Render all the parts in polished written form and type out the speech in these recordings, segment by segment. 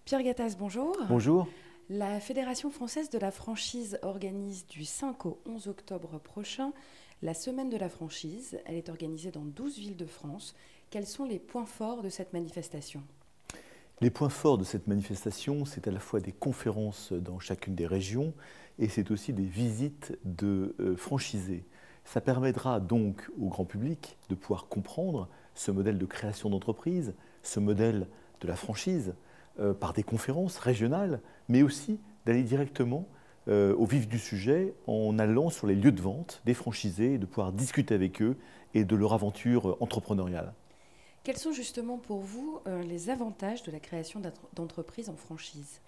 Pierre Gattaz, bonjour. Bonjour. La Fédération française de la franchise organise du 5 au 11 octobre prochain la semaine de la franchise. Elle est organisée dans 12 villes de France. Quels sont les points forts de cette manifestation? Les points forts de cette manifestation, c'est à la fois des conférences dans chacune des régions et c'est aussi des visites de franchisés. Ça permettra donc au grand public de pouvoir comprendre ce modèle de création d'entreprise, ce modèle de la franchise, par des conférences régionales, mais aussi d'aller directement au vif du sujet en allant sur les lieux de vente des franchisés, de pouvoir discuter avec eux et de leur aventure entrepreneuriale. Quels sont justement pour vous les avantages de la création d'entreprises en franchise?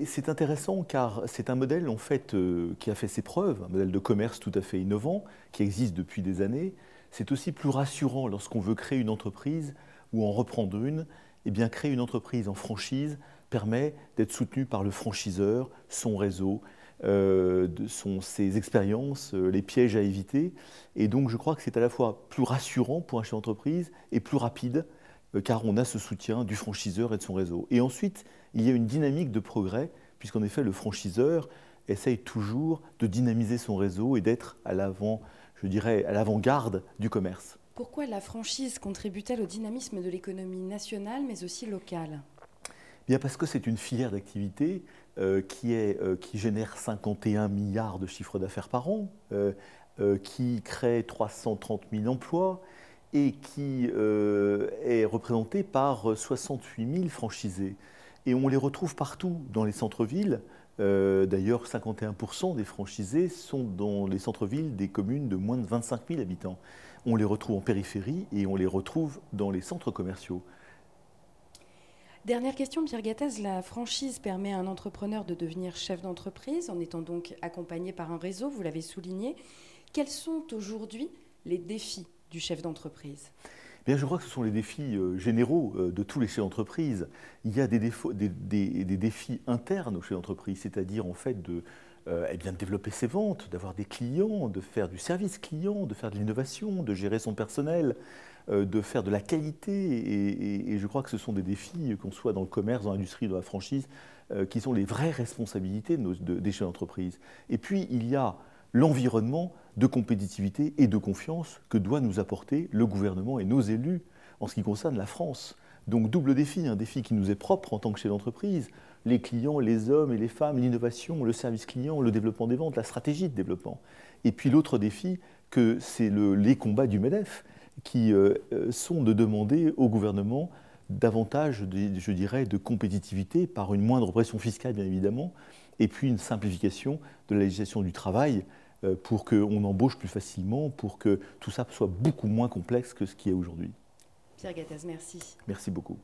C'est intéressant car c'est un modèle en fait, qui a fait ses preuves, un modèle de commerce tout à fait innovant, qui existe depuis des années. C'est aussi plus rassurant lorsqu'on veut créer une entreprise ou en reprendre une. Eh bien, créer une entreprise en franchise permet d'être soutenu par le franchiseur, son réseau, ses expériences, les pièges à éviter. Et donc je crois que c'est à la fois plus rassurant pour un chef d'entreprise et plus rapide, car on a ce soutien du franchiseur et de son réseau. Et ensuite, il y a une dynamique de progrès, puisqu'en effet, le franchiseur essaye toujours de dynamiser son réseau et d'être à l'avant, je dirais, à l'avant-garde du commerce. Pourquoi la franchise contribue-t-elle au dynamisme de l'économie nationale, mais aussi locale? Bien parce que c'est une filière d'activité qui génère 51 milliards de chiffre d'affaires par an, qui crée 330 000 emplois et qui est représentée par 68 000 franchisés. Et on les retrouve partout dans les centres-villes. D'ailleurs, 51% des franchisés sont dans les centres-villes des communes de moins de 25 000 habitants. On les retrouve en périphérie et on les retrouve dans les centres commerciaux. Dernière question, Pierre Gattaz, la franchise permet à un entrepreneur de devenir chef d'entreprise en étant donc accompagné par un réseau, vous l'avez souligné. Quels sont aujourd'hui les défis du chef d'entreprise? Bien, je crois que ce sont les défis généraux de tous les chefs d'entreprise. Il y a des défis internes aux chefs d'entreprise, c'est-à-dire en fait de développer ses ventes, d'avoir des clients, de faire du service client, de faire de l'innovation, de gérer son personnel, de faire de la qualité. Et je crois que ce sont des défis, qu'on soit dans le commerce, dans l'industrie, dans la franchise, qui sont les vraies responsabilités des chefs d'entreprise. Et puis, il y a l'environnement de compétitivité et de confiance que doit nous apporter le gouvernement et nos élus en ce qui concerne la France. Donc double défi, un défi qui nous est propre en tant que chef d'entreprise, les clients, les hommes et les femmes, l'innovation, le service client, le développement des ventes, la stratégie de développement. Et puis l'autre défi, que c'est les combats du MEDEF qui sont de demander au gouvernement davantage, je dirais, de compétitivité par une moindre pression fiscale bien évidemment, et puis une simplification de la législation du travail pour qu'on embauche plus facilement, pour que tout ça soit beaucoup moins complexe que ce qui est aujourd'hui. Pierre Gattaz, merci. Merci beaucoup.